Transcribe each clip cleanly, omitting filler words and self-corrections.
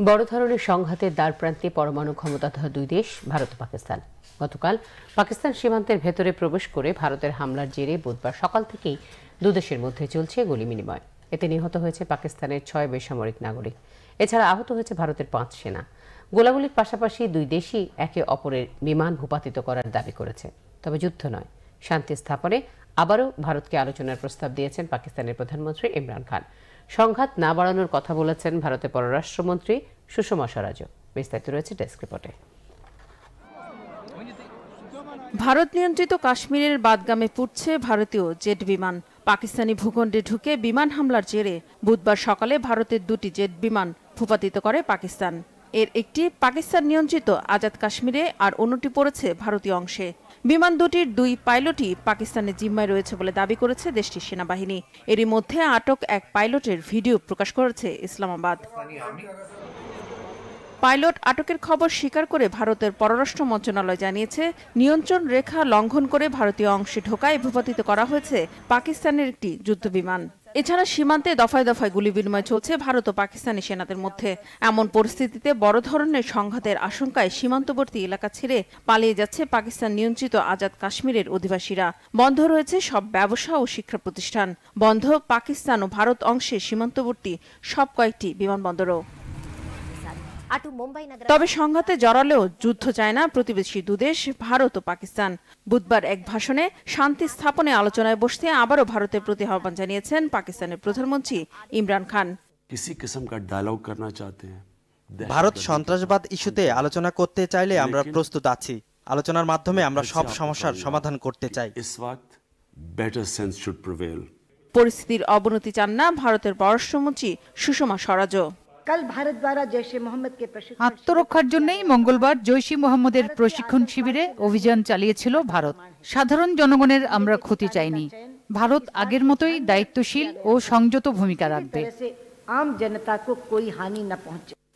বড় ধরনের সংঘাতের দ্বারপ্রান্তে পরমাণু ক্ষমতাধর দুই দেশ ভারত ও পাকিস্তান। গতকাল পাকিস্তান সীমান্তের ভেতরে প্রবেশ করে ভারতের হামলার জেরে বুধবার সকাল থেকেই দুদেশের মধ্যে চলছে গুলি বিনিময়। এতে নিহত হয়েছে পাকিস্তানের 6 বেসামরিক নাগরিক। এছাড়া আহত হয়েছে ভারতের 5 সেনা। গোলাগুলির পাশাপাশি দুই দেশই একে অপরের বিমান ভূপাতিত করার দাবি করেছে। তবে যুদ্ধ নয়, শান্তি স্থাপনে আবারও ভারতকে আলোচনার প্রস্তাব দিয়েছেন পাকিস্তানের প্রধানমন্ত্রী ইমরান খান। সংঘাত না বাড়ানোর কথা বলেছেন ভারতের পররাষ্ট্রমন্ত্রী সুষমা স্বরাজ। বিস্তারিত রয়েছে ডেস্ক রিপোর্টে। ভারত নিয়ন্ত্রিত কাশ্মীরের বাদগামে পুড়ছে ভারতীয় জেট বিমান। পাকিস্তানি ভূখণ্ডে ঢুকে বিমান হামলার জেরে বুধবার সকালে ভারতের 2টি জেট বিমান ভূপাতিত করে পাকিস্তান। এর একটি পাকিস্তান নিয়ন্ত্রিত আজাদ কাশ্মীরে আর অন্যটি পড়েছে ভারতীয় অংশে। বিমান দুটির 2 পাইলটই পাকিস্তানের জিম্মায় রয়েছে বলে দাবি করেছে দেশটির সেনাবাহিনী। এরই মধ্যে আটক এক পাইলটের ভিডিও প্রকাশ করেছে ইসলামাবাদ। পাইলট আটকের খবর স্বীকার করে ভারতের পররাষ্ট্র মন্ত্রণালয় জানিয়েছে, নিয়ন্ত্রণ রেখা লঙ্ঘন করে ভারতীয় অংশে ঢোকায় ভূপাতিত করা হয়েছে পাকিস্তানের একটি যুদ্ধবিমান। এছাড়া সীমান্তে দফায় দফায় গুলি বিনিময় চলছে ভারত ও পাকিস্তানি সেনাদের মধ্যে। এমন পরিস্থিতিতে বড় ধরনের সংঘাতের আশঙ্কায় সীমান্তবর্তী এলাকা ছেড়ে পালিয়ে যাচ্ছে পাকিস্তান নিয়ন্ত্রিত আজাদ কাশ্মীরের অধিবাসীরা। বন্ধ রয়েছে সব ব্যবসা ও শিক্ষা প্রতিষ্ঠান। বন্ধ পাকিস্তান ও ভারত অংশে সীমান্তবর্তী সব কয়েকটি বিমানবন্দরও। তবে সংঘাতে জড়ালেও যুদ্ধ চায় না প্রতিবেশী দুদেশ ভারত ও পাকিস্তান। বুধবার এক ভাষণে শান্তি স্থাপনে আলোচনায় বসতে আবারও ভারতের প্রতি আহ্বান জানিয়েছেন পাকিস্তানের প্রধানমন্ত্রী ইমরান খান। ভারত সন্ত্রাসবাদ ইস্যুতে আলোচনা করতে চাইলে আমরা প্রস্তুত আছি। আলোচনার মাধ্যমে আমরা সব সমস্যার সমাধান করতে চাই। পরিস্থিতির অবনতি চান না ভারতের পররাষ্ট্রমন্ত্রী সুষমা স্বরাজ। আত্মরক্ষার জন্যই মঙ্গলবার জৈশ-ই মোহাম্মদের প্রশিক্ষণ শিবিরে অভিযান চালিয়েছিল ভারত। সাধারণ জনগণের আমরা ক্ষতি চাইনি। ভারত আগের মতোই দায়িত্বশীল ও সংযত ভূমিকা রাখবে।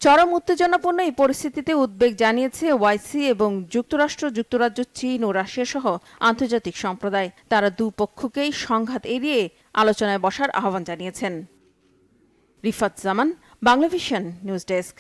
চরম উত্তেজনাপূর্ণ এই পরিস্থিতিতে উদ্বেগ জানিয়েছে ওআইসি এবং যুক্তরাষ্ট্র, যুক্তরাজ্য, চীন ও রাশিয়া সহ আন্তর্জাতিক সম্প্রদায়। তারা দুপক্ষকেই সংঘাত এড়িয়ে আলোচনায় বসার আহ্বান জানিয়েছেন। রিফাত জামান, বাংলাভিশন নিউজ ডেস্ক।